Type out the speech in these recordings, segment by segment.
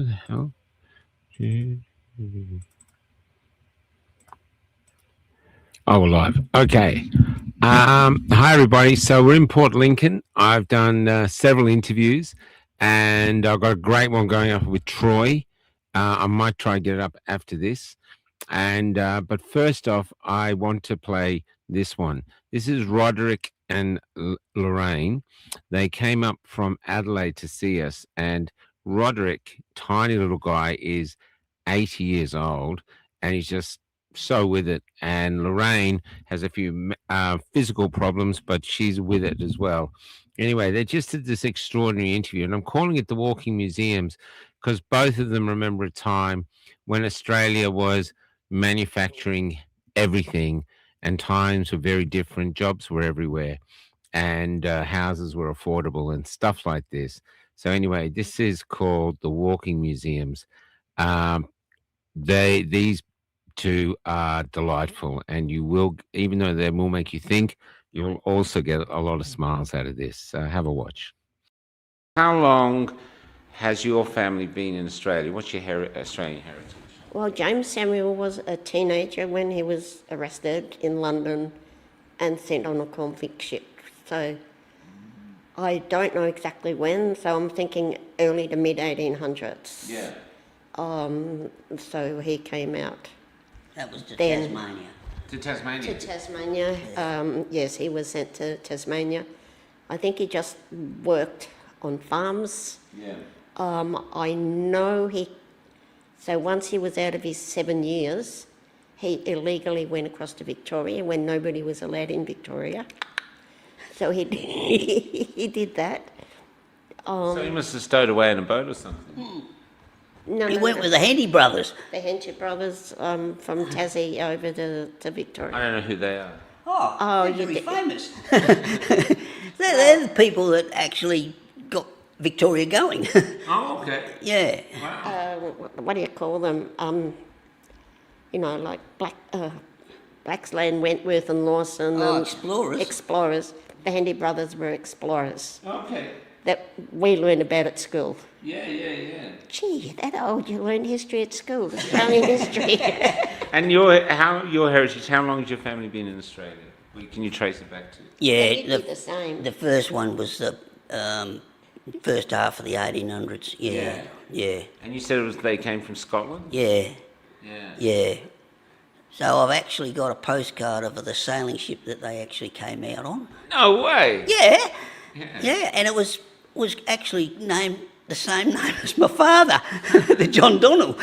Who the hell? Oh, we're live. Okay. Hi, everybody. So we're in Port Lincoln. I've done several interviews, and I've got a great one going up with Troy. I might try and get it up after this. And but first off, I want to play this one. This is Roderick and Loraine. They came up from Adelaide to see us, and Roderick, tiny little guy, is 80 years old, and he's just so with it. And Loraine has a few physical problems, but she's with it as well. Anyway, they just did this extraordinary interview, and I'm calling it the Walking Museums because both of them remember a time when Australia was manufacturing everything, and times were very different. Jobs were everywhere, and houses were affordable and stuff like this. So anyway, this is called the Walking Museums. These two are delightful, and you will, even though they will make you think, you'll also get a lot of smiles out of this. So have a watch. How long has your family been in Australia? What's your Australian heritage? Well, James Samuel was a teenager when he was arrested in London and sent on a convict ship. So I don't know exactly when, so I'm thinking early to mid-1800s. Yeah. So he came out. That was to Then- Tasmania. To Tasmania? To Tasmania. Yes, he was sent to Tasmania. I think he just worked on farms. Yeah. I know so once he was out of his 7 years, he illegally went across to Victoria when nobody was allowed in Victoria. So he did that. So he must have stowed away in a boat or something. He went with the Hendy brothers. the Henty brothers from Tassie over to Victoria. I don't know who they are. Oh, you they're very did- famous. they're the people that actually got Victoria going. Oh, okay. Yeah. Wow. What do you call them? Like Blacksland, Wentworth and Lawson. Oh, and explorers. Explorers. The Henty brothers were explorers Okay. that we learned about at school. Yeah. Gee, that old, you learned history at school, Australian history. And your heritage, how long has your family been in Australia? Can you trace it back to? Yeah, You'd be the same. the first one was the first half of the 1800s. Yeah. And you said they came from Scotland? Yeah. Yeah. Yeah. So I've actually got a postcard of the sailing ship that they actually came out on. No way. Yeah, and it was actually named the same name as my father, the John Donnell.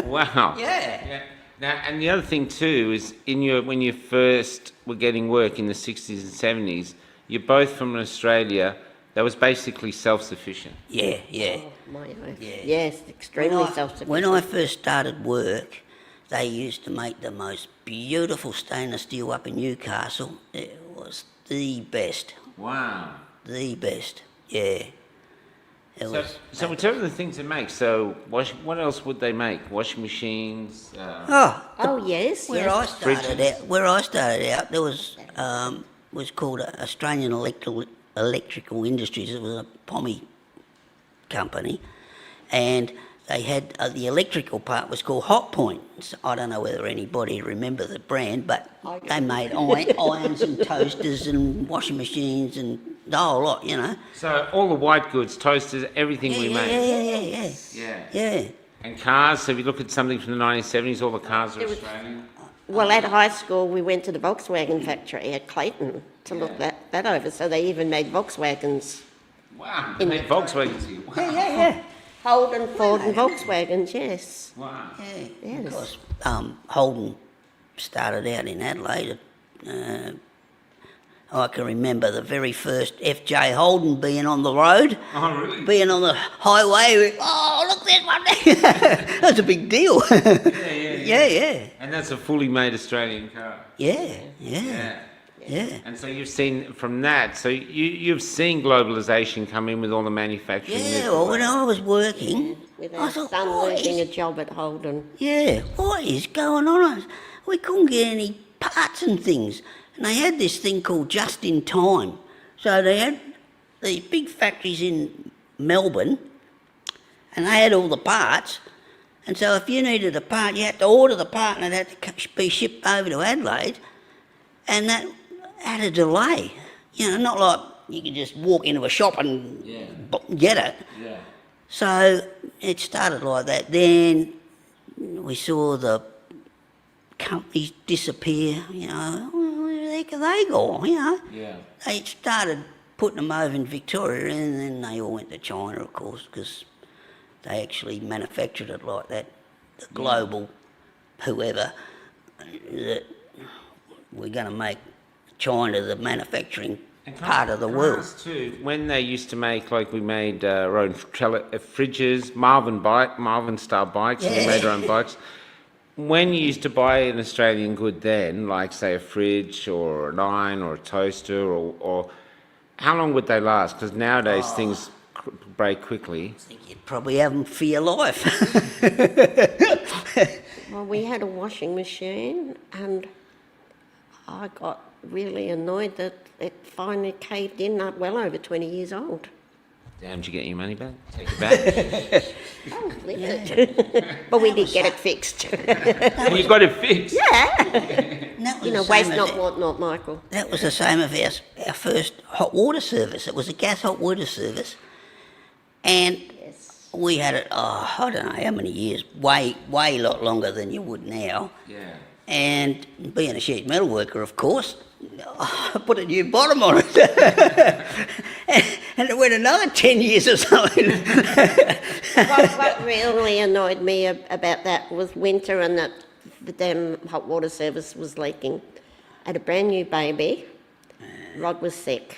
Wow. Yeah. Now, and the other thing too is when you first were getting work in the 60s and 70s, you're both from Australia. That was basically self-sufficient. Yeah. Oh, my oath. Yeah. Yes, extremely self-sufficient. When I first started work, they used to make the most beautiful stainless steel up in Newcastle. It was the best. Wow. The best. Yeah. So in terms of the things they make, so what else would they make? Washing machines? Oh, yes, Where yes. I started out, there was called Australian Electrical Industries. It was a pommy company, and they had the electrical part was called Hot Point. I don't know whether anybody remember the brand, but they made irons and toasters and washing machines and the whole lot, So all the white goods, toasters, everything we make. Yeah. And cars, so if you look at something from the 1970s, all the cars are Australian. Well, at high school, we went to the Volkswagen factory at Clayton to look that over. So they even made Volkswagens. Wow, they made Volkswagens here. Wow. Yeah. Holden, Ford and Volkswagens, yes. Wow. Yes. Because Holden started out in Adelaide. I can remember the very first FJ Holden being on the road. Oh, really? Being on the highway. Oh, look, there's one there. That's a big deal. Yeah. And that's a fully made Australian car. Yeah. And so you've seen from that, so you've seen globalisation come in with all the manufacturing. Yeah, well, when I was working, With I our thought, son what losing a is, job at Holden. what is going on? We couldn't get any parts and things. And they had this thing called just in time. So they had these big factories in Melbourne, and they had all the parts. And so if you needed a part, you had to order the part, and it had to be shipped over to Adelaide, and that had a delay. You know, not like you could just walk into a shop and get it. Yeah. So it started like that. Then we saw the companies disappear, you know. Where the heck are they gone, you know? Yeah. They started putting them over in Victoria, and then they all went to China, of course, because they actually manufactured it like that. The global whoever, that we're going to make China the manufacturing part of the world. Too, when they used to make, like we made our own fridges, Marvin style bikes, and we made our own bikes. When you used to buy an Australian good then, like say a fridge or an iron or a toaster, or how long would they last? Because nowadays things break quickly. I think you'd probably have them for your life. Well, we had a washing machine, and I got really annoyed that it finally caved in, well over 20 years old. Damn, did you get your money back? Take it back? Oh, but we did get it fixed. You got it fixed? Yeah. You know, waste not, want not, Michael. That was the same of our first hot water service. It was a gas hot water service. And we had it, I don't know how many years, way a lot longer than you would now. Yeah. And being a sheet metal worker, of course, I put a new bottom on it. and it went another 10 years or something. What really annoyed me about that was winter, and that the damn hot water service was leaking. I had a brand new baby. Rod was sick.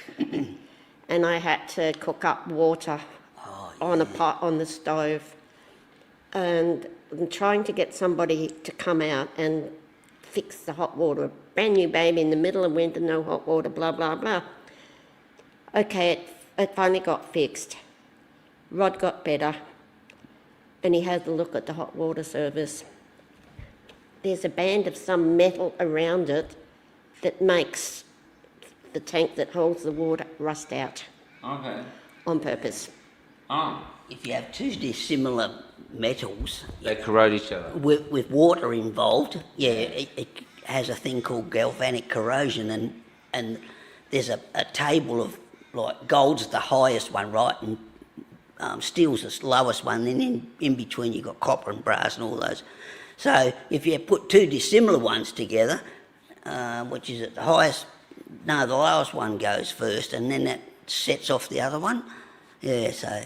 And I had to cook up water on a pot on the stove. And I'm trying to get somebody to come out and fix the hot water. A brand new baby in the middle of winter, no hot water, blah, blah, blah. Okay, it finally got fixed. Rod got better, and he had a look at the hot water service. There's a band of some metal around it that makes the tank that holds the water rust out. Okay. On purpose. Oh. If you have two dissimilar metals, They corrode each other. with water involved, it has a thing called galvanic corrosion, and there's a table of, like, gold's the highest one, right, and steel's the lowest one, then in between you've got copper and brass and all those. So if you put two dissimilar ones together, which is at the highest, no, the lowest one goes first, and then that sets off the other one. Yeah, so...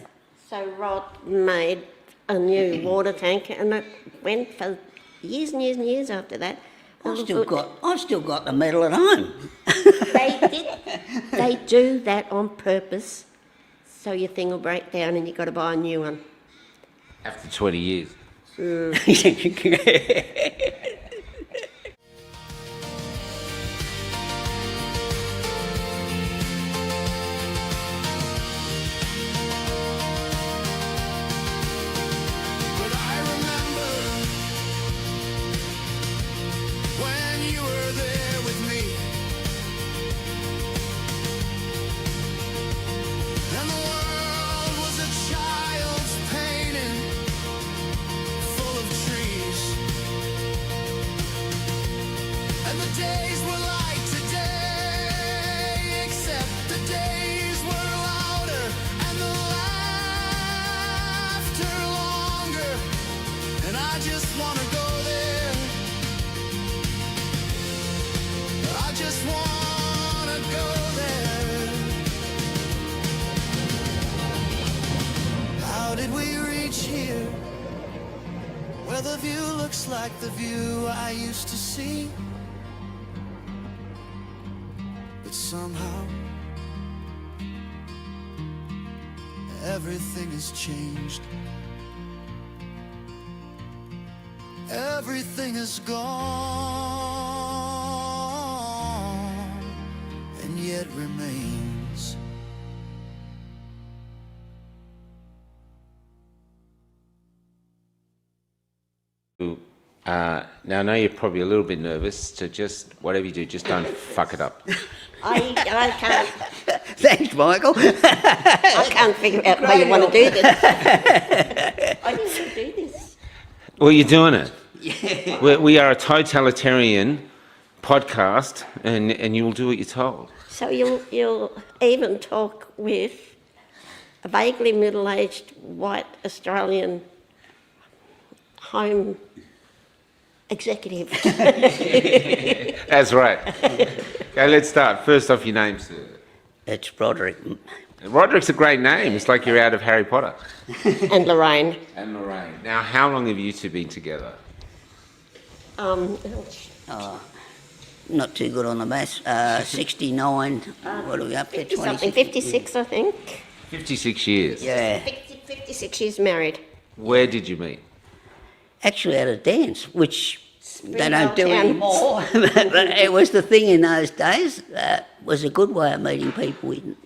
So Rod made a new water tank, and it went for years and years and years after that. I've still got the medal at home. They do that on purpose, so your thing will break down and you've got to buy a new one. After 20 years. The view looks like the view I used to see, but somehow everything has changed. Everything is gone, and yet remains. Now, I know you're probably a little bit nervous, so just, whatever you do, just don't fuck it up. I can't. Thanks, Michael. I can't figure out how you want to do this. Well, you're doing it. Yeah. We are a totalitarian podcast, and you'll do what you're told. So you'll even talk with a vaguely middle-aged white Australian home executive. That's right. Okay, let's start. First off, your name, sir. It's Roderick. Roderick's a great name. It's like you're out of Harry Potter. And Loraine. And Loraine. Now, how long have you two been together? Not too good on the maths. 69. What are we up to? 50 something, 56 I think. 56 years. Yeah. 56 years married. Where did you meet? Actually at a dance, which they don't do Town. anymore. But it was the thing in those days. Was a good way of meeting people in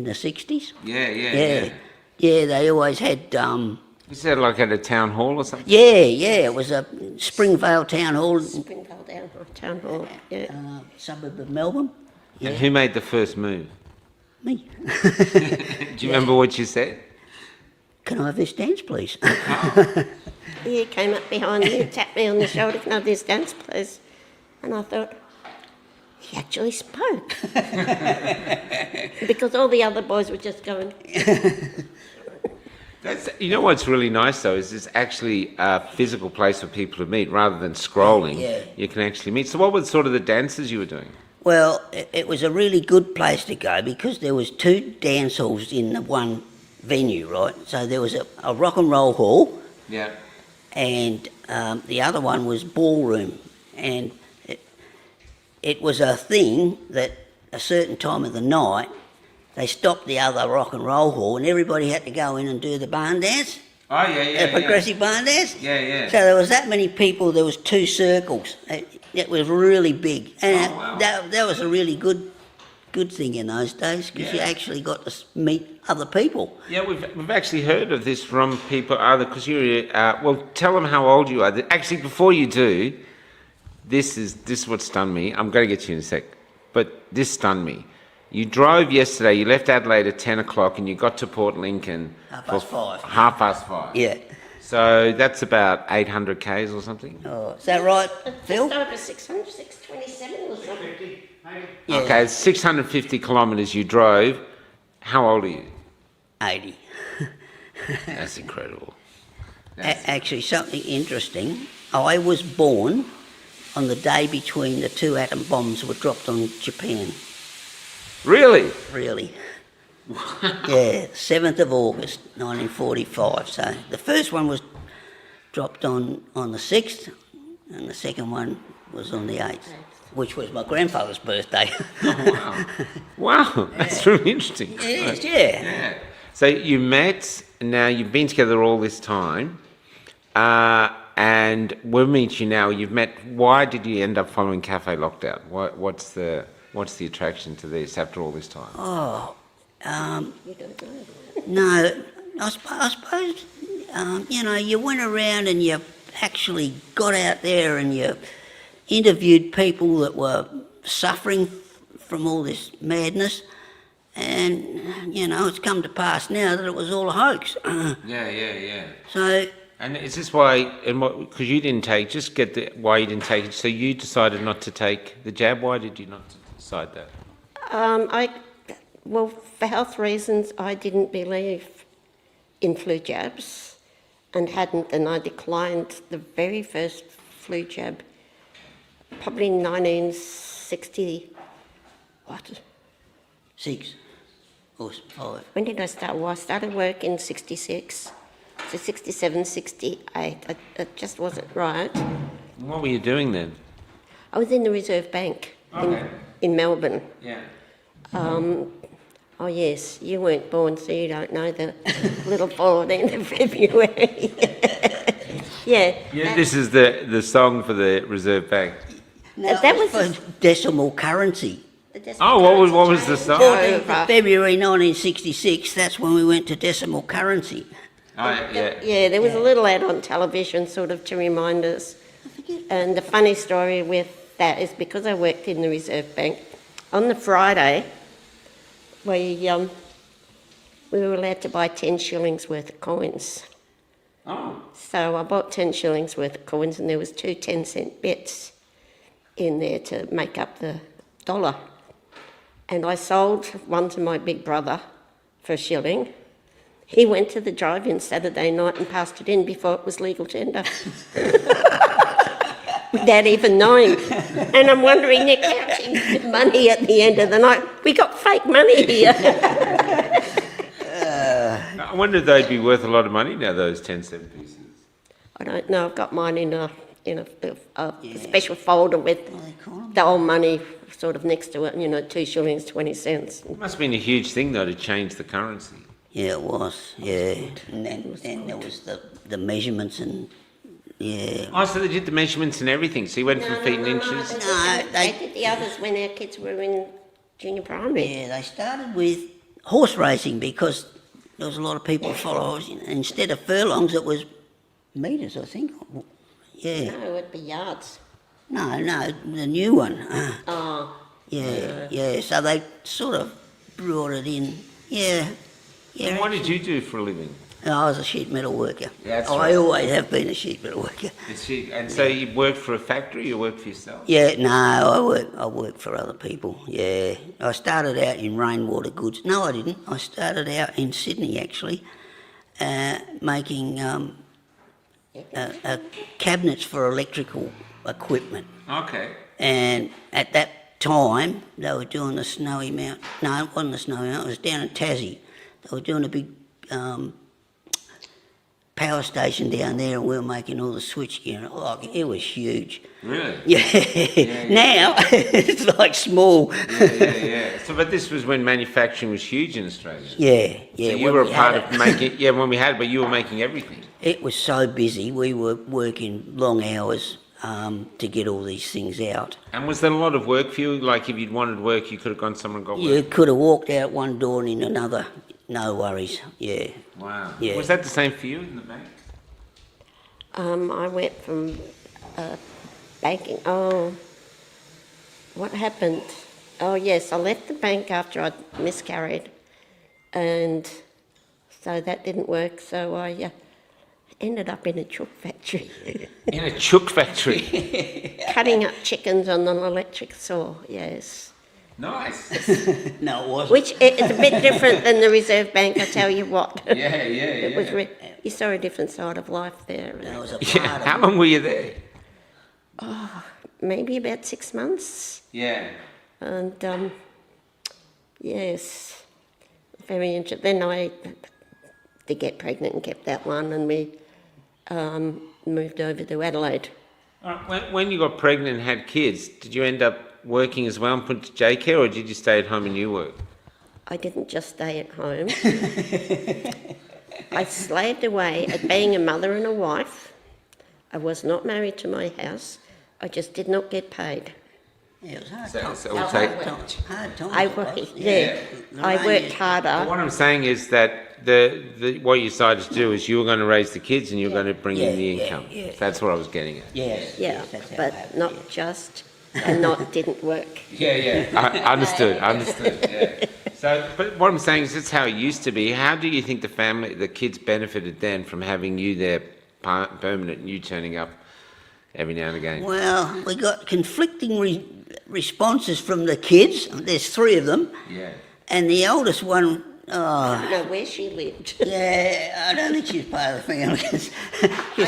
the 60s. Yeah. Yeah, they always had... Is that like at a town hall or something? yeah, it was a Springvale Town Hall, Springvale Town Hall, yeah. suburb of Melbourne. And who made the first move? Me. Do you remember what you said? Can I have this dance, please? He came up behind me and tapped me on the shoulder, can I have this dance, please? And I thought, he actually spoke. Because all the other boys were just going... You know what's really nice though is it's actually a physical place for people to meet rather than scrolling. Yeah. You can actually meet. So what were sort of the dances you were doing? Well, it was a really good place to go because there was 2 dance halls in the one venue, right? So there was a rock and roll hall, Yeah. and the other one was ballroom. And it was a thing that a certain time of the night, they stopped the other rock and roll hall and everybody had to go in and do the barn dance, Oh yeah. the progressive barn dance. Yeah. So there was that many people, there was 2 circles. It was really big. And Oh, wow. that was a really good thing in those days because you Yeah. actually got to meet other people. Yeah, we've actually heard of this from people other because you're well. Tell them how old you are. Actually, before you do, this is what stunned me. I'm going to get you in a sec, but this stunned me. You drove yesterday. You left Adelaide at 10 o'clock, and you got to Port Lincoln 5:30. 5:30. Yeah. So that's about 800 k's or something. Oh, is that right, Phil? Just over 600, 627 or something. Yeah. Okay, it's 650 kilometres you drove. How old are you? 80. That's incredible. Actually, something interesting. I was born on the day between the 2 atom bombs were dropped on Japan. Really? Really. Yeah, 7th of August, 1945. So the first one was dropped on the 6th, and the second one was on the 8th, which was my grandfather's birthday. Wow, that's really interesting. It is, yeah. Yeah. So you met, now you've been together all this time, and we'll meet you now. You've met, why did you end up following Cafe Lockdown? What's the attraction to this after all this time? You don't know. No, I suppose, you went around and you actually got out there and you interviewed people that were suffering from all this madness, and, it's come to pass now that it was all a hoax. Yeah. So, And is this why, because you didn't take, why you didn't take it, so you decided not to take the jab, why did you not decide that? Well, for health reasons, I didn't believe in flu jabs and I declined the very first flu jab, probably in 1960, 6 or 5. when did I start? Well, I started work in 66, so 67, 68, it just wasn't right. What were you doing then? I was in the Reserve Bank Okay. in Melbourne. Yeah. Oh yes, you weren't born, so you don't know the little 14th of February. Yeah. This is the song for the Reserve Bank. Now, That was was for decimal currency. Oh, what was the song? 14th of February 1966, that's when we went to decimal currency. Oh, yeah. Yeah, there was a little ad on television sort of to remind us. And the funny story with that is because I worked in the Reserve Bank, on the Friday, we were allowed to buy 10 shillings worth of coins. Oh. So I bought 10 shillings worth of coins, and there was 2 10-cent bits in there to make up the dollar. And I sold one to my big brother for a shilling. He went to the drive-in Saturday night and passed it in before it was legal tender. Without even knowing. And I'm wondering, Nick, how's he get money at the end of the night? We got fake money here. I wonder if they'd be worth a lot of money now, those 10-cent pieces. I don't know. I've got mine in a special folder with the old money sort of next to it. 2 shillings 20 cents. It must have been a huge thing though to change the currency. Yeah, it was. Yeah, and then there was the measurements and yeah. Oh, so they did the measurements and everything. So you went from feet and inches. They did the others when our kids were in junior primary. Yeah, they started with horse racing because there was a lot of people follow. Instead of furlongs, it was metres, I think. Yeah. No, it'd be yards. No, the new one. Oh. Yeah. So they sort of brought it in. Yeah. And what did you do for a living? I was a sheet metal worker. Yeah, that's I right. always have been a sheet metal worker. And so you worked for a factory, you worked for yourself? Yeah, no, I work for other people. Yeah, I started out in rainwater goods. No, I didn't. I started out in Sydney actually, making cabinets for electrical equipment. Okay. And at that time, they were doing the Snowy Mount. No, it wasn't the Snowy Mount. It was down in Tassie. They were doing a big power station down there, and we were making all the switchgear. Like, it was huge. Really? Yeah. Now it's like small. Yeah. So, but this was when manufacturing was huge in Australia. Yeah. So you were a part of making. Yeah, when we had it, but you were making everything. It was so busy. We were working long hours to get all these things out. And was there a lot of work for you? Like, if you'd wanted work, you could have gone somewhere and got You work? could have walked out one door and in another. No worries. Yeah. Wow. Yeah. Was that the same for you in the bank? I went from banking. Oh, what happened? Oh, yes, I left the bank after I miscarried, and so that didn't work. So I ended up in a chook factory. In a chook factory? Cutting up chickens on an electric saw, yes. Nice. No, it wasn't. Which is a bit different than the Reserve Bank, I tell you what. Yeah. It was you saw a different side of life there. That was a part Yeah. of How it. long were you there? Maybe about 6 months. Yeah. And yes, very interesting. Then I did get pregnant and kept that one, and we moved over to Adelaide. When you got pregnant and had kids, did you end up working as well and put to daycare, or did you stay at home and you work? I didn't just stay at home. I slaved away at being a mother and a wife. I was not married to my house. I just did not get paid. Yeah, it was hard So- times. so we'll take- Hard times. I it was. worked, yeah. I worked harder. What I'm saying is that what you decided to do is you were going to raise the kids and you were going to bring in the income. Yeah. That's what I was getting at. Yes. Yeah, yes, that's how it but happened, not yeah. just, and not didn't work. Yeah. Understood. Yeah. So, but what I'm saying is that's how it used to be. How do you think the kids benefited then from having you there permanent and you turning up every now and again? Well, we got conflicting responses from the kids. There's 3 of them. Yeah. And the oldest one, I don't know where she lived. yeah, I don't think she's part of the family. 'Cause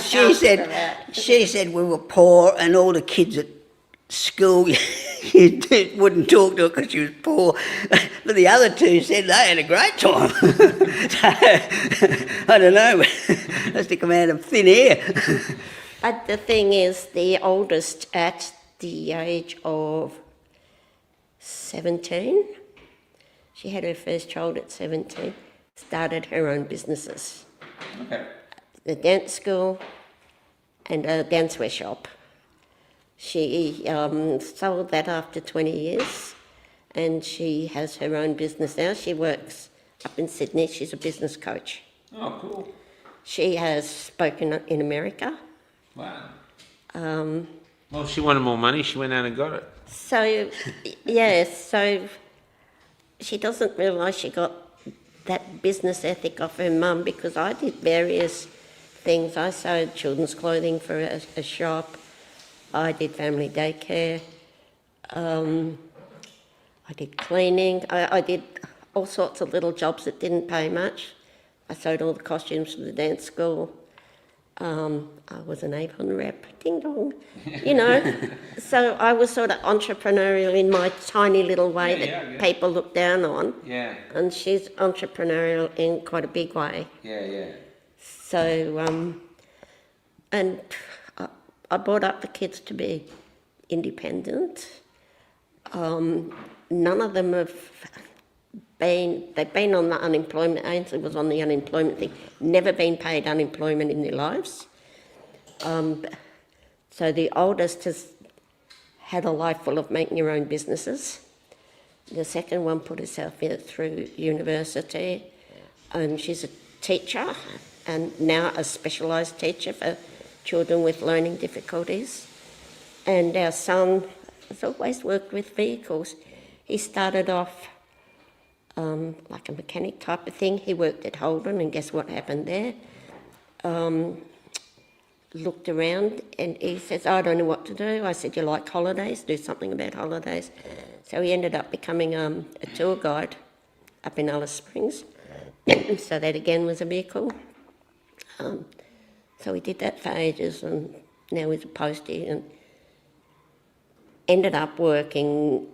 she can't said figure out. she said we were poor, and all the kids at school you wouldn't talk to her because she was poor. But the other 2 said they had a great time. So, I don't know. Has to come out of thin air. But the thing is, the oldest at the age of 17, she had her first child at 17, started her own businesses. Okay. The dance school and a dancewear shop. She sold that after 20 years, and she has her own business now. She works up in Sydney. She's a business coach. Oh, cool. She has spoken in America. Wow. Well, if she wanted more money, she went out and got it. So, yes, so she doesn't realise she got that business ethic off her mum, because I did various things. I sewed children's clothing for a shop. I did family daycare. I did cleaning. I did all sorts of little jobs that didn't pay much. I sewed all the costumes for the dance school. I was an Avon rep, ding dong, you know. So I was sort of entrepreneurial in my tiny little way that people look down on. Yeah. And she's entrepreneurial in quite a big way. Yeah. So, and I brought up the kids to be independent. None of them they've been on the unemployment, Ainsley was on the unemployment thing, never been paid unemployment in their lives. So the oldest has had a life full of making your own businesses. The second one put herself through university, and she's a teacher, and now a specialised teacher for children with learning difficulties. And our son has always worked with vehicles. He started off like a mechanic type of thing. He worked at Holden, and guess what happened there? Looked around, and he says, I don't know what to do. I said, you like holidays? Do something about holidays. So he ended up becoming a tour guide up in Alice Springs. So that again was a vehicle. So he did that for ages, and now he's a postie, and ended up working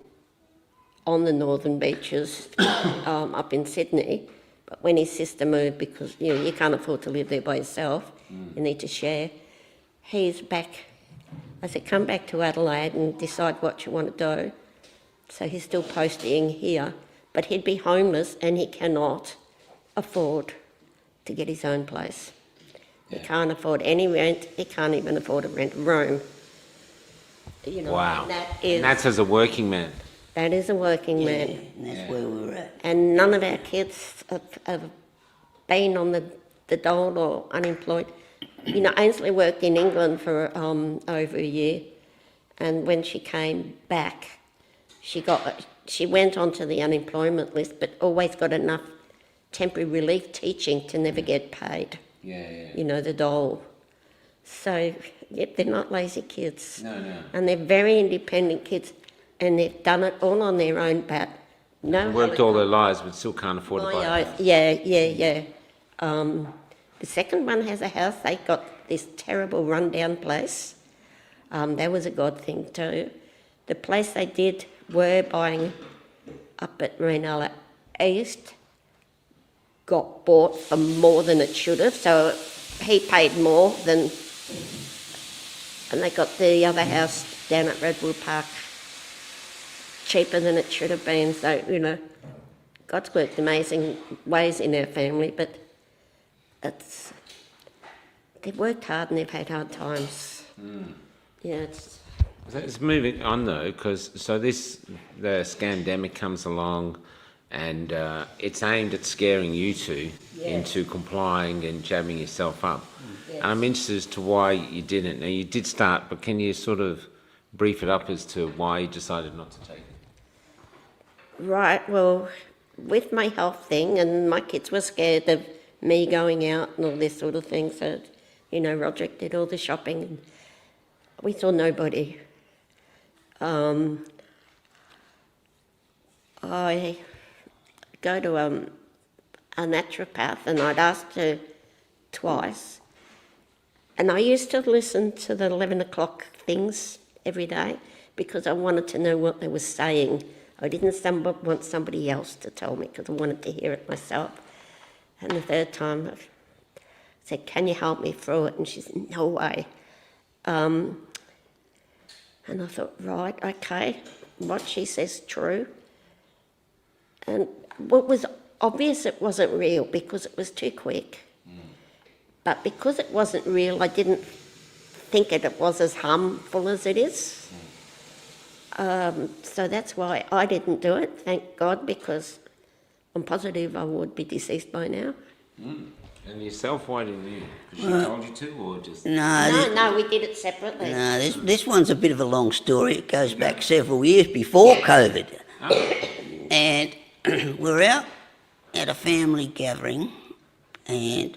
on the northern beaches up in Sydney. But when his sister moved, because you can't afford to live there by yourself, you need to share, he's back. I said, come back to Adelaide and decide what you want to do. So he's still posting here, but he'd be homeless, and he cannot afford to get his own place. He can't afford any rent. He can't even afford to rent a room. You know, Wow. And that's as a working man. That is a working man. And that's where we were at. And none of our kids have been on the dole or unemployed. You know, Ainsley worked in England for over a year, and when she came back, she went onto the unemployment list, but always got enough temporary relief teaching to never get paid. You know, the dole. So they're not lazy kids. No. And they're very independent kids, and they've done it all on their own bat. No, Worked all their lives, but still can't afford to buy a house. Yeah. The second one has a house. They got this terrible rundown place. That was a God thing too. The place they were buying up at Marinola East got bought for more than it should have, so he paid more than, and they got the other house down at Redwood Park cheaper than it should have been. So, you know, God's worked amazing ways in our family, but they've worked hard and they've had hard times. Yeah, Let's move it on though, because the scandemic comes along, and it's aimed at scaring you two into complying and jamming yourself up. Yes. And I'm interested as to why you didn't. Now, you did start, but can you sort of brief it up as to why you decided not to take it? right. Well, with my health thing, and my kids were scared of me going out and all this sort of thing, so, you know, Roderick did all the shopping, and we saw nobody. I go to a naturopath, and I'd asked her twice, and I used to listen to the 11 o'clock things every day because I wanted to know what they were saying. I didn't want somebody else to tell me because I wanted to hear it myself. And the third time I said, can you help me through it? And she said, no way. And I thought, right, okay, what she says true. And what was obvious, it wasn't real because it was too quick. But because it wasn't real, I didn't think it was as harmful as it is. So that's why I didn't do it, thank God, because I'm positive I would be deceased by now. And yourself, why didn't you? Because she told you to, or just... No, we did it separately. No, this one's a bit of a long story. It goes back several years before COVID. Oh. And we're out at a family gathering and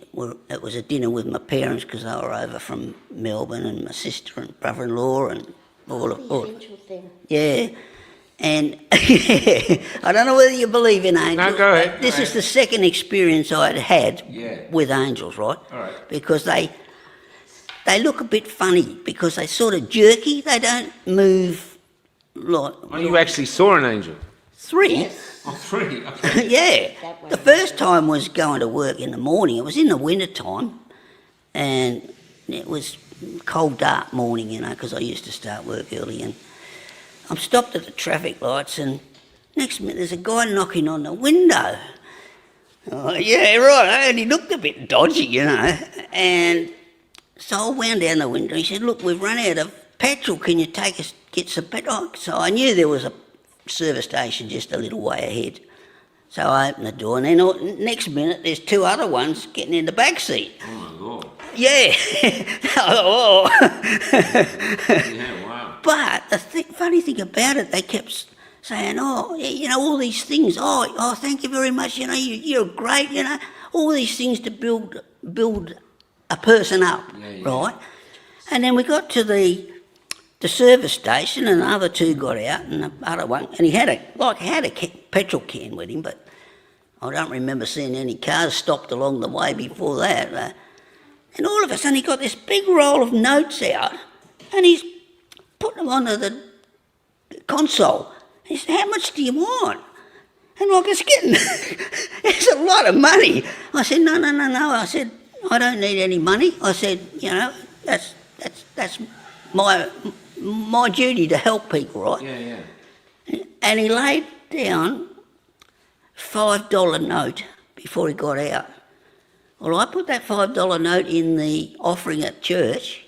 it was a dinner with my parents because they were over from Melbourne, and my sister and brother-in-law and all of The angel thing. yeah. And I don't know whether you believe in angels. No, go ahead. But this is the second experience I'd had Yeah. with angels, right? All right. Because they look a bit funny because they sort of jerky. They don't move like Oh, you actually saw an angel? three. Yes. Oh, three. Okay. Yeah. That one. The first time was going to work in the morning. It was in the winter time, and it was cold, dark morning, you know, because I used to start work early. And I'm stopped at the traffic lights, and next minute there's a guy knocking on the window. Oh, yeah, right. And he looked a bit dodgy, you know. And so I wound down the window. He said, "Look, we've run out of petrol. Can you take us, get some petrol?" So I knew there was a service station just a little way ahead. So I opened the door, and then next minute there's two other ones getting in the back seat. Oh, my Lord. Yeah. Oh. Yeah, wow. But the funny thing about it, they kept saying, "Oh, you know, all these things. Oh, thank you very much. You know, you're great. You know, all these things to build a person up, Yeah. right?" And then we got to the service station, and the other two got out, and the other one, and he had a petrol can with him, but I don't remember seeing any cars stopped along the way before that. And all of a sudden, he got this big roll of notes out, and he's put them onto the console. He said, "How much do you want?" And like, it's a lot of money. I said, no. I said, "I don't need any money." I said, "You know, that's my duty to help people, right?" Yeah. And he laid down $5 note before he got out. Well, I put that $5 note in the offering at church,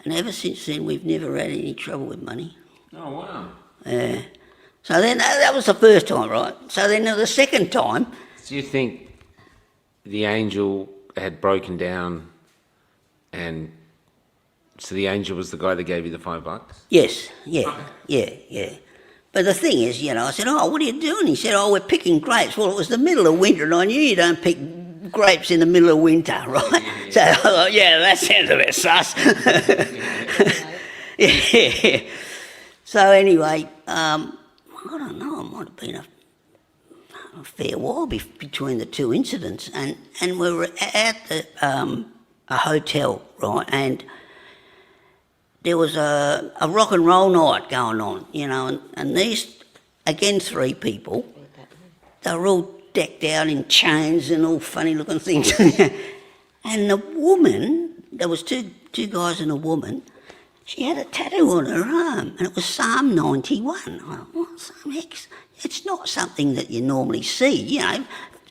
and ever since then we've never had any trouble with money. Oh, wow. Yeah. So then that was the first time, right? So then the second time, Do you think the angel had broken down, and so the angel was the guy that gave you the $5? yes, yeah. But the thing is, you know, I said, "Oh, what are you doing?" He said, "Oh, we're picking grapes." Well, it was the middle of winter, and I knew you don't pick grapes in the middle of winter, right? Yeah. So I thought, yeah, that sounds a bit sus. Yeah. So anyway, I don't know, it might have been a fair while between the two incidents, and we were at a hotel, right, and there was a rock and roll night going on, you know, and these, again, three people, they were all decked out in chains and all funny looking things. And the woman, there was two guys and a woman, she had a tattoo on her arm, and it was Psalm 91. I thought, what Psalm X? It's not something that you normally see, you know.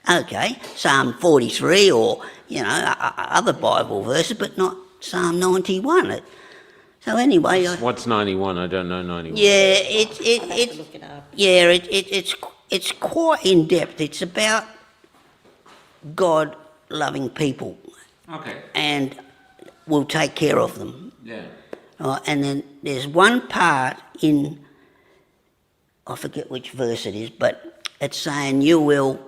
Okay, Psalm 43 or, you know, other Bible verses, but not Psalm 91. So anyway, What's 91? I don't know 91. yeah, I'll have to look it up. yeah, it's quite in depth. It's about God loving people Okay. and will take care of them. Yeah. And then there's one part in, I forget which verse it is, but it's saying there'll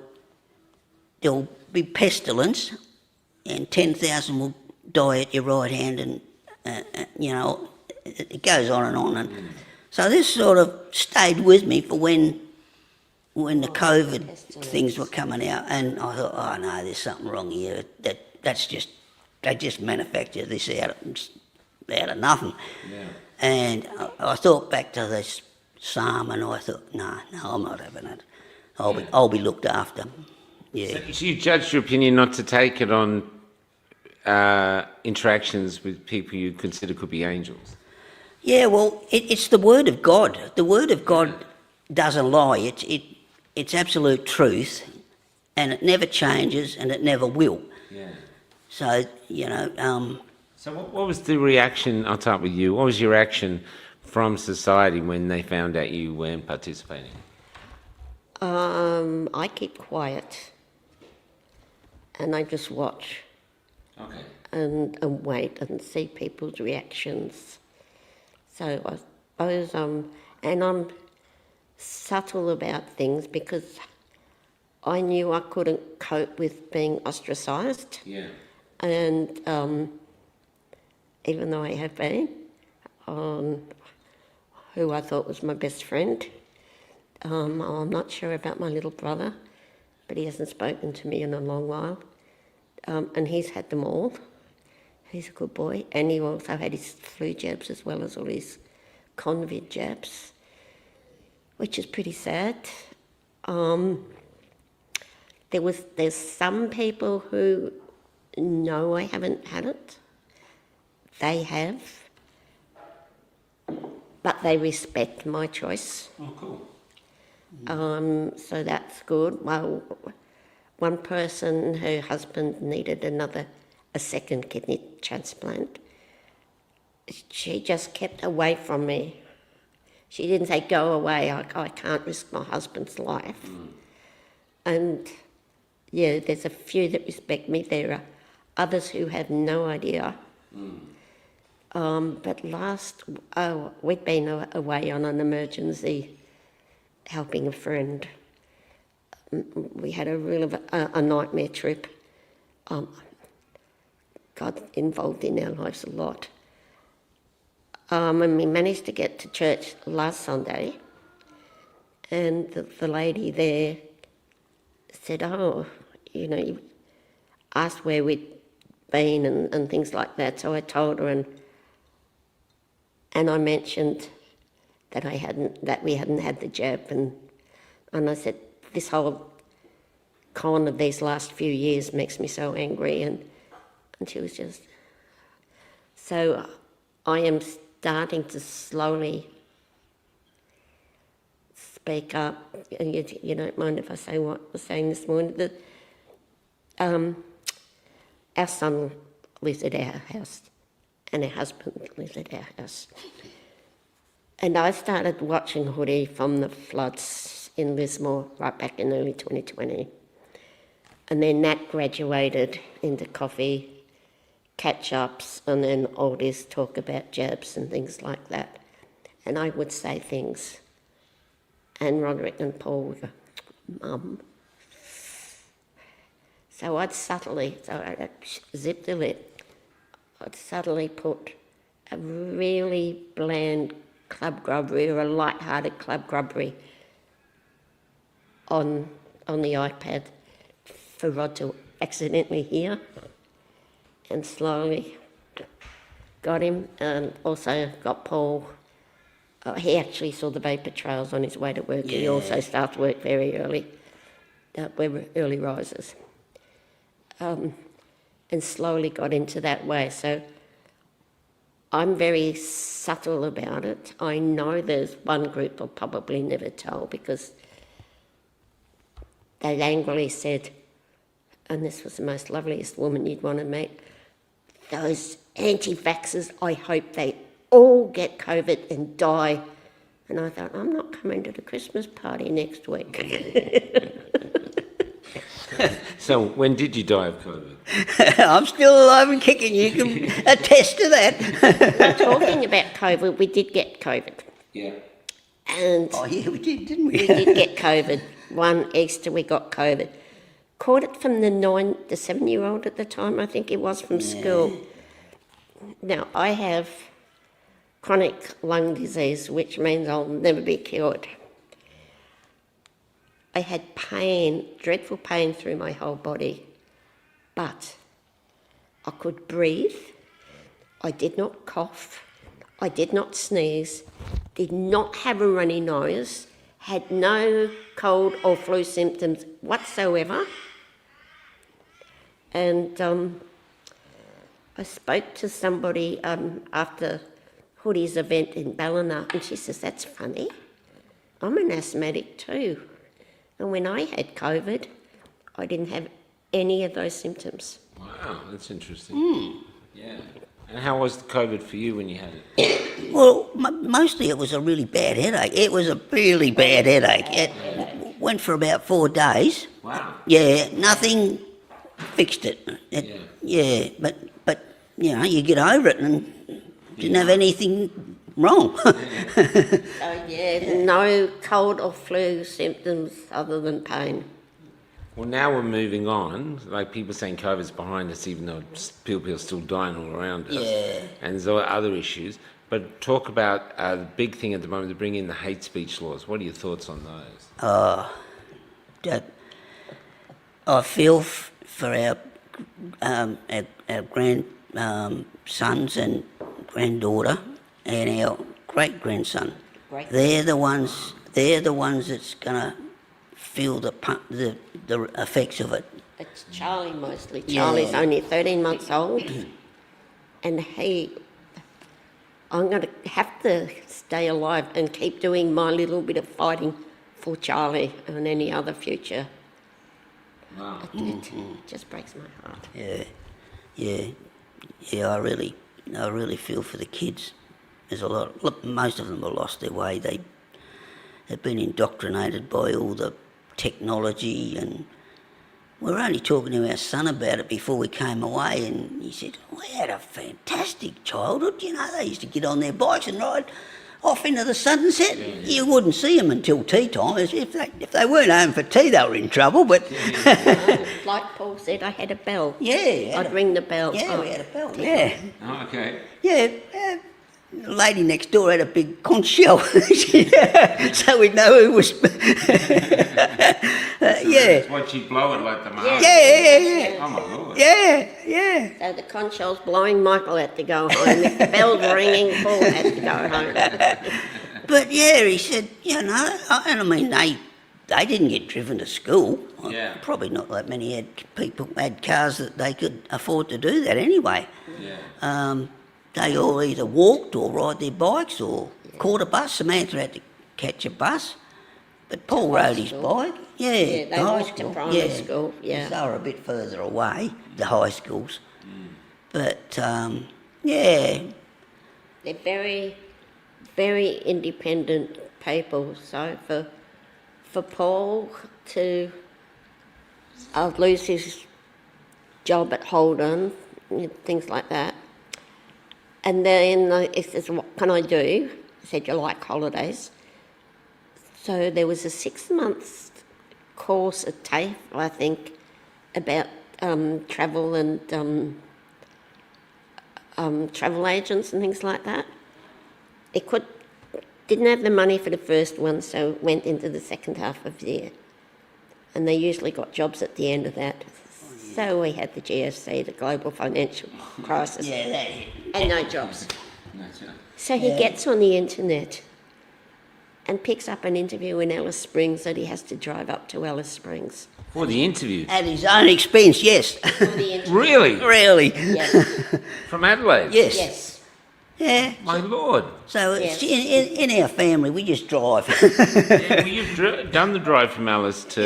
be pestilence, and 10,000 will die at your right hand, and you know, it goes on and on. And so this sort of stayed with me for when the COVID things were coming out, and I thought, oh no, there's something wrong here. They just manufacture this out of nothing. Yeah. And I thought back to this psalm, and I thought, no, I'm not having it. I'll be looked after. Yeah. So you judged your opinion not to take it on interactions with people you consider could be angels. Yeah, well, it's the Word of God. The Word of God doesn't lie. It's absolute truth, and it never changes, and it never will. Yeah. So, you know, So what was the reaction, I'll start with you, what was your reaction from society when they found out you weren't participating? I keep quiet, and I just watch Okay. and wait and see people's reactions. So I suppose, and I'm subtle about things because I knew I couldn't cope with being ostracised. Yeah. And even though I have been, who I thought was my best friend, I'm not sure about my little brother, but he hasn't spoken to me in a long while. And he's had them all. He's a good boy. And he also had his flu jabs as well as all his COVID jabs, which is pretty sad. There's some people who know I haven't had it. They have. But they respect my choice. Oh, cool. So that's good. Well, one person, her husband needed a second kidney transplant. She just kept away from me. She didn't say, go away, I can't risk my husband's life. And yeah, there's a few that respect me. There are others who have no idea. But we'd been away on an emergency helping a friend. We had a nightmare trip. Got involved in our lives a lot. And we managed to get to church last Sunday, and the lady there said, you asked where we'd been and things like that. So I told her, and I mentioned that we hadn't had the jab, and I said, this whole con of these last few years makes me so angry, and she was just... So I am starting to slowly speak up, and you don't mind if I say what I was saying this morning. Our son lives at our house, and our husband lives at our house. And I started watching Hoodie from the floods in Lismore right back in early 2020. And then that graduated into coffee, catch-ups, and then all this talk about jabs and things like that. And I would say things. And Roderick and Paul would go, Mum. So I'd zip the lip, I'd subtly put a really bland club grubbery or a light-hearted club grubbery on the iPad for Rod to accidentally hear, and slowly got him, and also got Paul. He actually saw the vapor trails on his way to work. Yeah. He also starts work very early. We're early risers. And slowly got into that way. So I'm very subtle about it. I know there's one group I'll probably never tell, because they angrily said, and this was the most loveliest woman you'd want to meet, those anti-vaxxers, I hope they all get COVID and die. And I thought, I'm not coming to the Christmas party next week. So when did you die of COVID? I'm still alive and kicking. You can attest to that. But talking about COVID, we did get COVID. Yeah. And oh, yeah, we did, didn't we? We did get COVID. One Easter we got COVID. Caught it from the 7-year-old at the time, I think it was, from school. Now, I have chronic lung disease, which means I'll never be cured. I had pain, dreadful pain through my whole body, but I could breathe, I did not cough, I did not sneeze, did not have a runny nose, had no cold or flu symptoms whatsoever. And I spoke to somebody after Hoodie's event in Ballina, and she says, that's funny, I'm an asthmatic too. And when I had COVID, I didn't have any of those symptoms. Wow, that's interesting. Yeah. And how was the COVID for you when you had it? Well, mostly it was a really bad headache. It was a really bad headache. It went for about 4 days. Wow. Yeah, nothing fixed it. Yeah, but you know, you get over it and didn't have anything wrong. No cold or flu symptoms other than pain. Well, now we're moving on. Like people saying COVID's behind us, even though people are still dying all around us. Yeah. And there's other issues. But talk about the big thing at the moment to bring in the hate speech laws. What are your thoughts on those? That I feel for our sons and granddaughter and our great grandson. They're the ones that's gonna feel the effects of it. It's Charlie mostly. Yeah. Charlie's only 13 months old, and I'm going to have to stay alive and keep doing my little bit of fighting for Charlie and any other future. Wow. It just breaks my heart. Yeah. I really feel for the kids. There's a lot. Look, most of them have lost their way. They've been indoctrinated by all the technology, and we were only talking to our son about it before we came away, and he said, "We had a fantastic childhood. You know, they used to get on their bikes and ride off into the sunset. You wouldn't see them until tea time. If they weren't home for tea, they were in trouble. But Like Paul said, I had a bell. yeah, I'd ring the bell. yeah, we had a bell. Yeah, Oh, okay. yeah. The lady next door had a big conch shell, so we'd know who was. Yeah. That's what you blow it like the mark. Yeah. Oh my lord. Yeah. So the conch shell's blowing, Michael had to go home. If the bell's ringing, Paul had to go home. But yeah, he said, you know, and I mean, they didn't get driven to school. Yeah. Probably not that many people had cars that they could afford to do that anyway. Yeah. They all either walked or ride their bikes or caught a bus. Samantha had to catch a bus, but Paul rode his bike. Yeah, Yeah, the they high walked to school. primary school, yeah. They were a bit further away, the high schools. But, yeah, They're very, very independent people. So for Paul to lose his job at Holden, things like that, and then he says, "What can I do?" I said, "You like holidays." So there was a 6-month course at TAFE, I think, about travel and travel agents and things like that. It didn't have the money for the first one, so went into the second half of the year. And they usually got jobs at the end of that. So we had the GFC, the global financial crisis, and no jobs. So he gets on the internet and picks up an interview in Alice Springs that he has to drive up to Alice Springs. For the interview. at his own expense, yes. For the interview. Really? Really? Yes. From Adelaide? Yes. Yes. Yeah. My lord. So it's Yes. in our family, we just drive. Yeah, well, you've done the drive from Alice to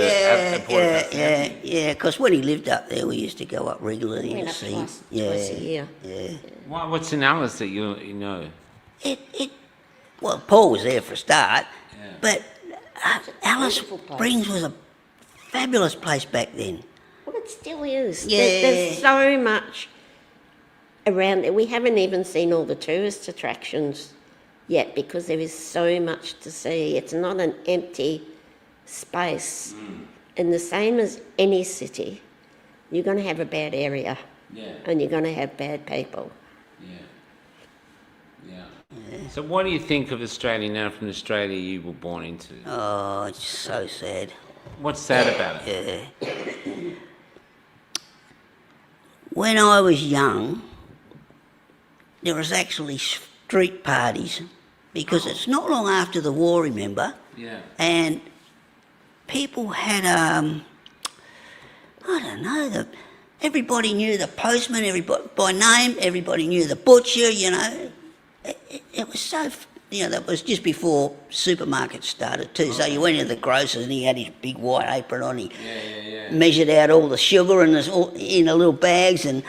Port. Yeah. Because when he lived up there, we used to go up regularly Went and up see. twice a year. Yeah. What's in Alice that you know? Well, Paul was there for a start, Yeah. but Alice beautiful place. Springs was a fabulous place back then. Well, it still is. Yeah. There's so much around there. We haven't even seen all the tourist attractions yet because there is so much to see. It's not an empty space. And the same as any city, you're going to have a bad area and you're going to have bad people. Yeah. So what do you think of Australia now from Australia you were born into? Oh, it's so sad. What's sad about it? Yeah. When I was young, there was actually street parties because it's not long after the war, remember? Yeah. And people had, I don't know, everybody knew the postman, everybody by name, everybody knew the butcher, you know. It was so, that was just before supermarkets started too. So you went into the grocer's and he had his big white apron on, he measured out all the sugar and all in the little bags, and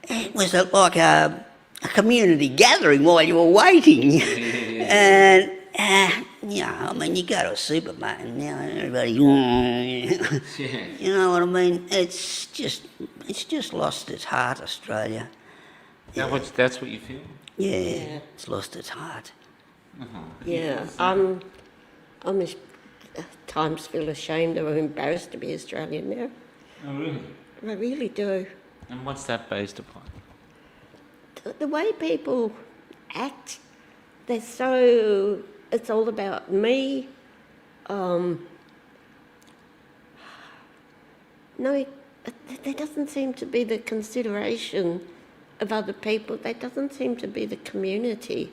it was like a community gathering while you were waiting. And, I mean, you go to a supermarket and everybody, you know what I mean? It's just lost its heart, Australia. That's what you feel? Yeah, it's lost its heart. Yeah, I'm times feel ashamed or embarrassed to be Australian now. Oh, really? I really do. And what's that based upon? The way people act, they're so, it's all about me. No, there doesn't seem to be the consideration of other people. There doesn't seem to be the community.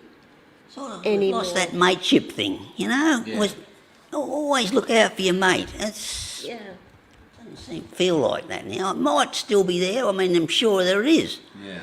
Sort of Anymore. lost that mateship thing, you know? Yeah. Always look out for your mate. It's Yeah. doesn't feel like that now. It might still be there. I mean, I'm sure there is, Yeah.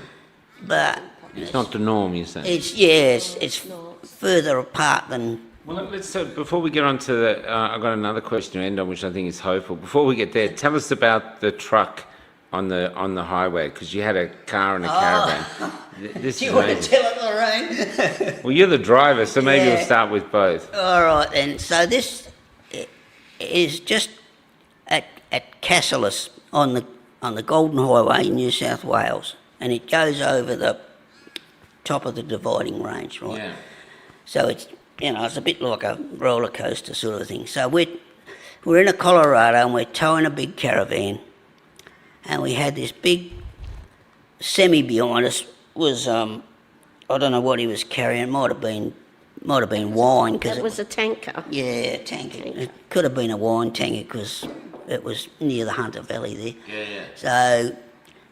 but It's not the norm, you say? it's further apart than. Well, let's before we get on to the, I've got another question to end on, which I think is hopeful. Before we get there, tell us about the truck on the highway, because you had a car and a caravan. This Do is you want to amazing. tell it, Lorraine? Well, you're the driver, so maybe Yeah. we'll start with both. All right then. So this is just at Cassilis on the Golden Highway in New South Wales, and it goes over the top of the dividing range, right? Yeah. So it's it's a bit like a roller coaster sort of thing. So we're in a Colorado and we're towing a big caravan, and we had this big semi behind us. Was I don't know what he was carrying. Might have been wine because It was a tanker. yeah, tanker. It could have been a wine tanker because it was near the Hunter Valley there. Yeah. So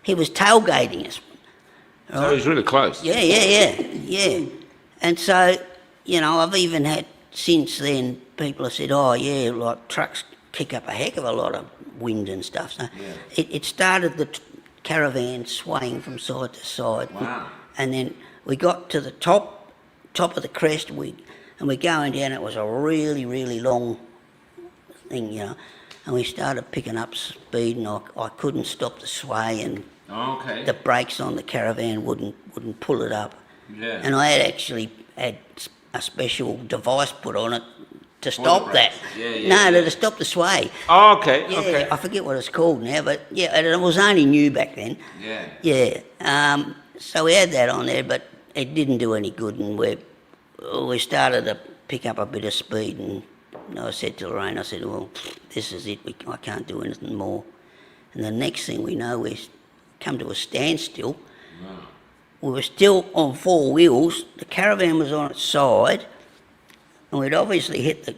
he was tailgating us. So it was really close. Yeah. And so, I've even had since then people have said, oh yeah, like trucks kick up a heck of a lot of wind and stuff. So it started the caravan swaying from side to side. Wow. And then we got to the top of the crest, and we're going down. It was a really, really long thing, and we started picking up speed, and I couldn't stop the sway, and Okay. the brakes on the caravan wouldn't pull it up. Yeah. And I had a special device put on it to stop that. To stop the sway. Oh, okay. Yeah, Okay. I forget what it's called now, but yeah, and it was only new back then. Yeah. Yeah. So we had that on there, but it didn't do any good, and we started to pick up a bit of speed, and I said to Loraine, I said, well, this is it. I can't do anything more. And the next thing we know, we come to a standstill. Wow. We were still on four wheels. The caravan was on its side, and we'd obviously hit the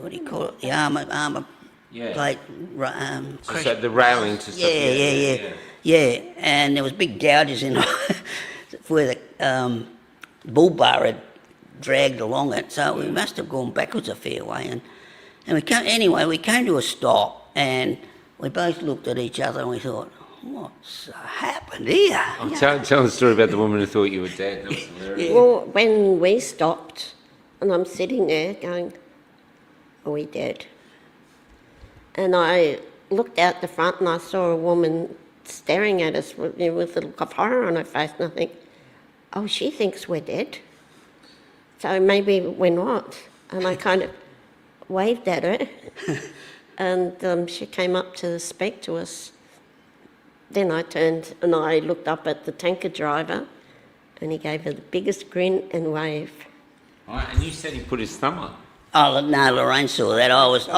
what do you call it? The armour Yeah. plate. So the railing to stop. Yeah. And there was big gouges in where the bull bar had dragged along it. So we must have gone backwards a fair way. And we came to a stop, and we both looked at each other and we thought, what's happened here? Oh, tell the story about the woman who thought you were dead. That was hilarious. Well, when we stopped, and I'm sitting there going, are we dead? And I looked out the front and I saw a woman staring at us with a look of horror on her face, and I think, oh, she thinks we're dead. So maybe we're not. And I kind of waved at her, and she came up to speak to us. Then I turned and I looked up at the tanker driver, and he gave her the biggest grin and wave. Right, and you said he put his thumb on. Oh no, Loraine saw that. I was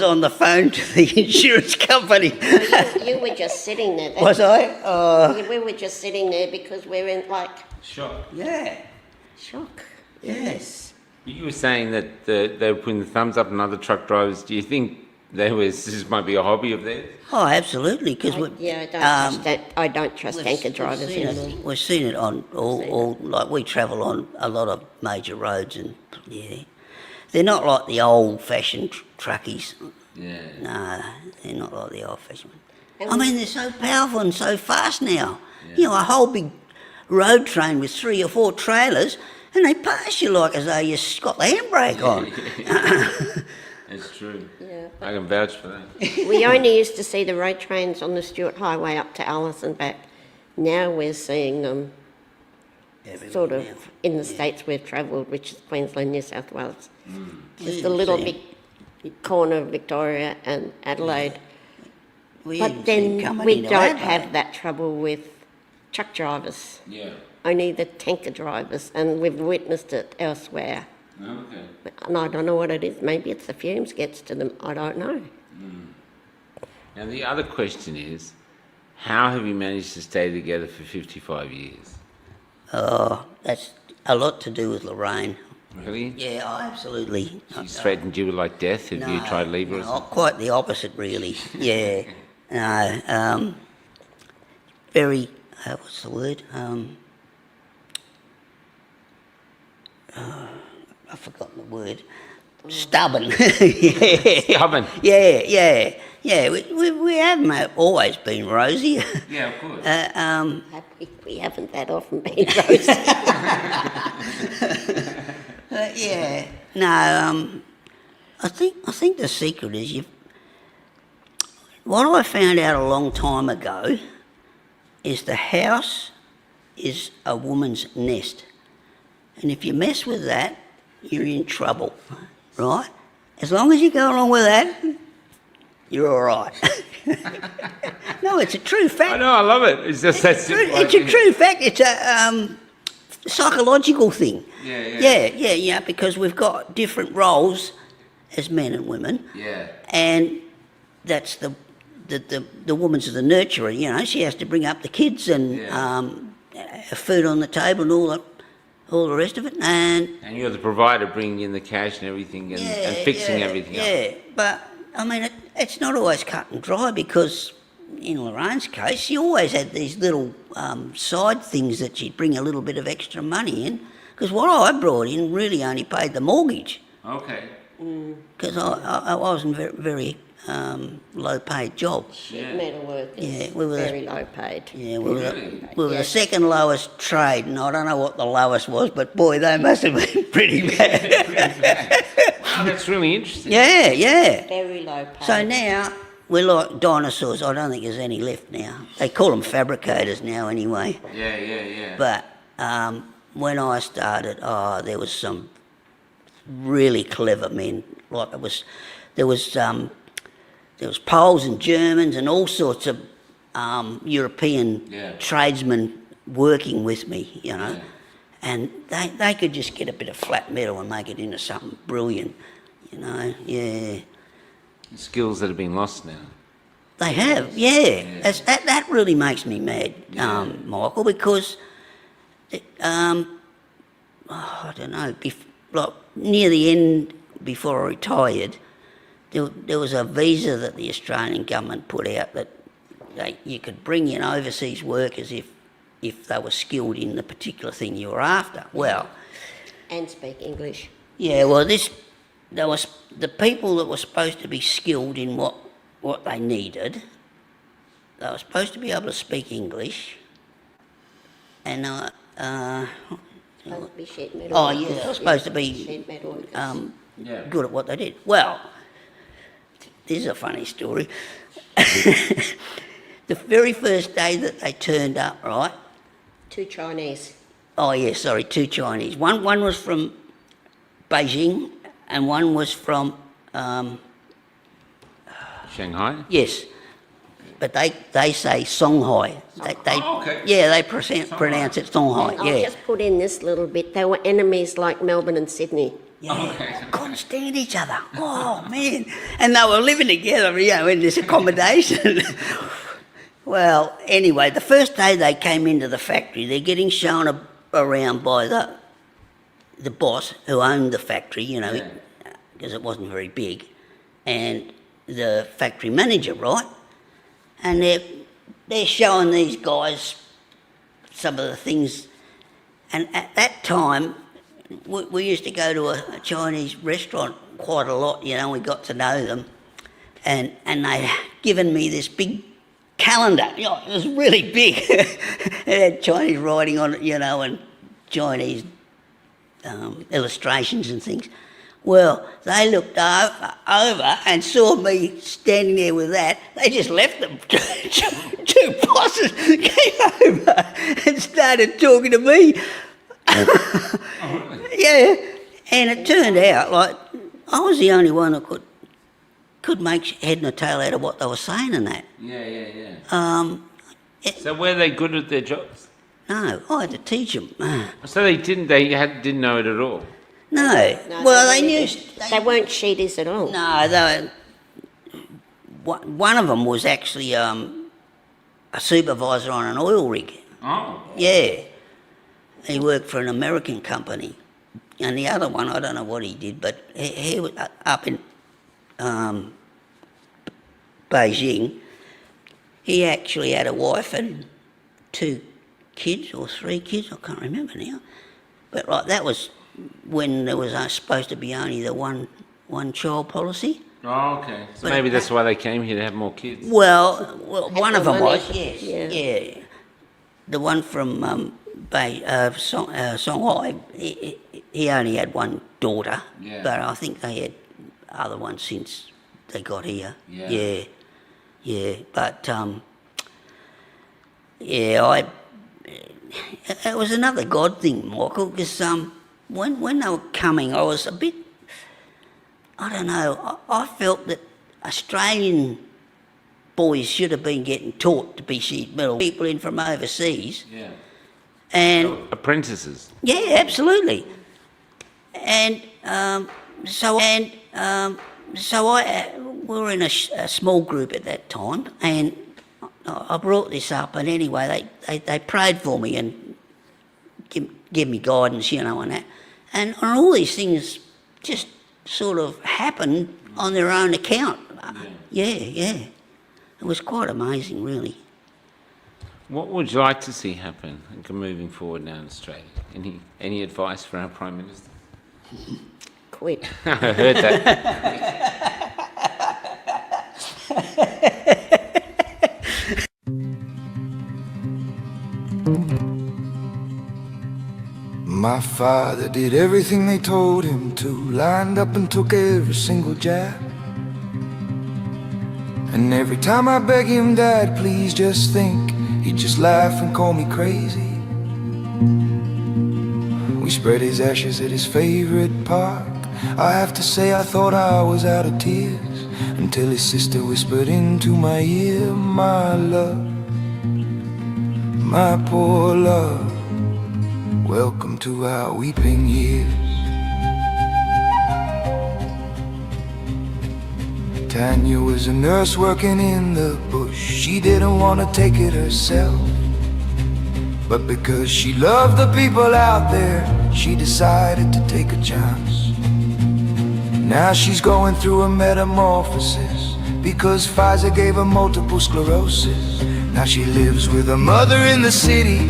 on the phone to the insurance company. You were just sitting there. Was I? We were just sitting there because we're in Shock. Yeah. shock. Yes. You were saying that they were putting the thumbs up on other truck drivers. Do you think this might be a hobby of theirs? Oh, absolutely. Because I don't trust tanker drivers anymore. We've seen it on all like we travel on a lot of major roads, and they're not like the old-fashioned truckies. Yeah. No, they're not like the old-fashioned ones. I mean, they're so powerful and so fast now. A whole big road train with 3 or 4 trailers, and they pass you like as though you've got the handbrake on. That's true. Yeah, I can vouch for that. we only used to see the road trains on the Stuart Highway up to Alice and back. Now we're seeing them sort of in the states we've travelled, which is Queensland, New South Wales. Just a little bit corner of Victoria and Adelaide. But then we don't have that trouble with truck drivers. Yeah. Only the tanker drivers, and we've witnessed it elsewhere. Okay. And I don't know what it is. Maybe it's the fumes gets to them. I don't know. Now, the other question is, how have you managed to stay together for 55 years? Oh, that's a lot to do with Loraine. Really? Yeah, absolutely. She's threatened you with like death? Have you tried to leave her or No, something? quite the opposite, really. Yeah. No, very, what's the word? I've forgotten the word. Stubborn. Yeah. Stubborn? Yeah. We haven't always been rosy. Yeah, of course. We haven't that often been rosy. Yeah. No, I think the secret is what I found out a long time ago is the house is a woman's nest. And if you mess with that, you're in trouble, right? As long as you go along with that, you're all right. No, it's a true fact. I know, I love it. It's just that simple. It's a true fact. It's a psychological thing. Yeah, because we've got different roles as men and women. Yeah. And that's the woman's the nurturer, she has to bring up the kids and food on the table and all the rest of it. And you're the provider, bringing in the cash and everything and fixing everything up. Yeah, but I mean, it's not always cut and dry because in Lorraine's case, she always had these little side things that she'd bring a little bit of extra money in, because what I brought in really only paid the mortgage. Okay. Because I wasn't very low-paid job. Sheet metal work Yeah, is we were very low paid. Yeah, we Really? were the second lowest trade, and I don't know what the lowest was, but boy, they must have been pretty bad. Wow, that's really interesting. Yeah. Very low paid. So now we're like dinosaurs. I don't think there's any left now. They call them fabricators now, anyway. Yeah. But when I started, there was some really clever men. Like there was Poles and Germans and all sorts of European tradesmen working with me, Yeah. and they could just get a bit of flat metal and make it into something brilliant, yeah. Skills that have been lost now. They have, yeah. That really makes me mad, Michael, because, I don't know, like near the end, before I retired, there was a visa that the Australian government put out that you could bring in overseas workers if they were skilled in the particular thing you were after. Well, And speak English. yeah, well, there was the people that were supposed to be skilled in what they needed. They were supposed to be able to speak English, and Supposed to be sheet metal. oh workers. yeah, they were supposed to be Sheet metal workers. good at what they did. Well, this is a funny story. The very first day that they turned up, right? 2 Chinese. Oh yeah, sorry, 2 Chinese. One was from Beijing, and one was from Shanghai? yes, but they say Songhai. okay. Yeah, they pronounce it Songhai. I'll Yeah. just put in this little bit. They were enemies like Melbourne and Sydney. Yeah, couldn't stand each other. Oh man, and they were living together, in this accommodation. Well, anyway, the first day they came into the factory, they're getting shown around by the boss who owned the factory, because it wasn't very big, and the factory manager, right? And they're showing these guys some of the things, and at that time, we used to go to a Chinese restaurant quite a lot, we got to know them, and they'd given me this big calendar. It was really big. It had Chinese writing on it, and Chinese illustrations and things. Well, they looked over and saw me standing there with that. They just left them. 2 bosses came over and started talking to me. Yeah, and it turned out like I was the only one that could make head and a tail out of what they were saying and that. Yeah. So were they good at their jobs? No, I had to teach them. So they didn't know it at all? No. No, Well, they really knew. didn't. They weren't Sheedies at all. No, one of them was actually a supervisor on an oil rig. Oh. Yeah. He worked for an American company. And the other one, I don't know what he did, but he was up in Beijing. He actually had a wife and 2 kids or 3 kids, I can't remember now. But like that was when there was supposed to be only the one child policy. Oh, okay. So But maybe that's why they came here, to have more kids. Well, one of them more was, money. yes, Yeah. yeah. The one from Shanghai, he only had one daughter, Yeah. but I think they had other ones since they got here. Yeah. Yeah. But yeah, it was another God thing, Michael, because when they were coming, I was a bit, I don't know, I felt that Australian boys should have been getting taught to be sheet metal people in from overseas. Yeah. And Apprentices. yeah, absolutely. And so we were in a small group at that time, and I brought this up, and anyway, they prayed for me and give me guidance, you know, and that. And all these things just sort of happened on their own account. Yeah. It was quite amazing, really. What would you like to see happen moving forward now in Australia? Any advice for our Prime Minister? Quit. I heard that. My father did everything they told him to, lined up and took every single jab. And every time I beg him, Dad, please just think, he'd just laugh and call me crazy. We spread his ashes at his favorite park. I have to say I thought I was out of tears, until his sister whispered into my ear, my love, my poor love, welcome to our weeping years. Tanya was a nurse working in the bush. She didn't want to take it herself, but because she loved the people out there, she decided to take a chance. Now she's going through a metamorphosis, because Pfizer gave her multiple sclerosis. Now she lives with her mother in the city,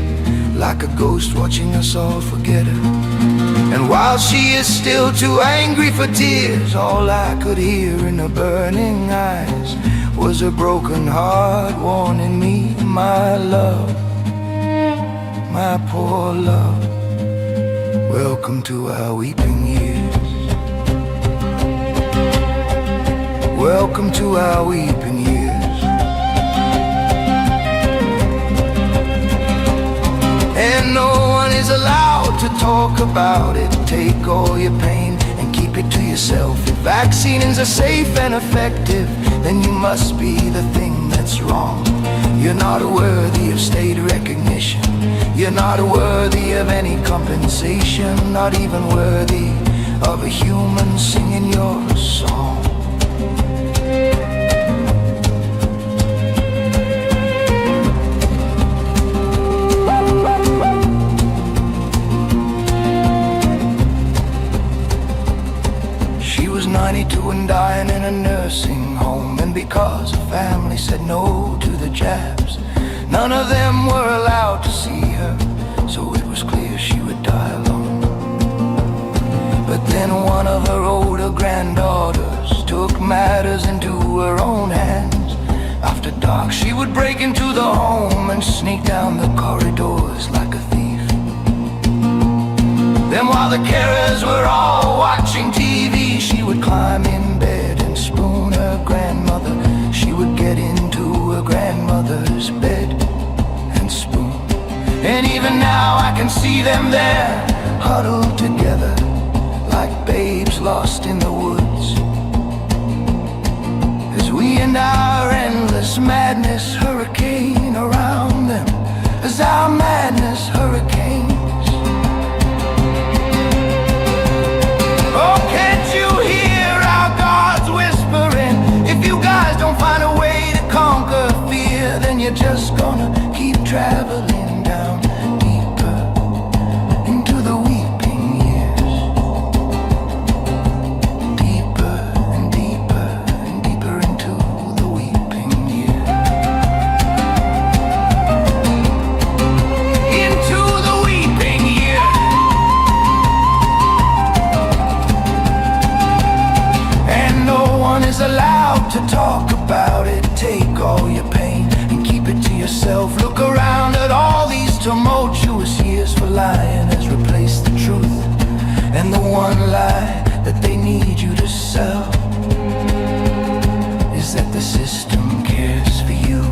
like a ghost watching us all forget her. And while she is still too angry for tears, all I could hear in her burning eyes was her broken heart warning me, my love, my poor love, welcome to our weeping years. Welcome to our weeping years. And no one is allowed to talk about it. Take all your pain and keep it to yourself. If vaccines are safe and effective, then you must be the thing that's wrong. You're not worthy of state recognition. You're not worthy of any compensation. Not even worthy of a human singing your song. She was 92 and dying in a nursing home, and because her family said no to the jabs, none of them were allowed to see her, so it was clear she would die alone. But then one of her older granddaughters took matters into her own hands. After dark she would break into the home and sneak down the corridors like a thief. Then while the carers were all watching TV, she would climb in bed and spoon her grandmother. She would get into her grandmother's bed and spoon. And even now I can see them there, huddled together like babes lost in the woods, as we and our endless madness hurricane around them, as our madness hurricanes. tumultuous years for lying has replaced the truth. And the one lie that they need you to sell is that the system cares for you.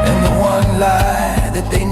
And the one lie that they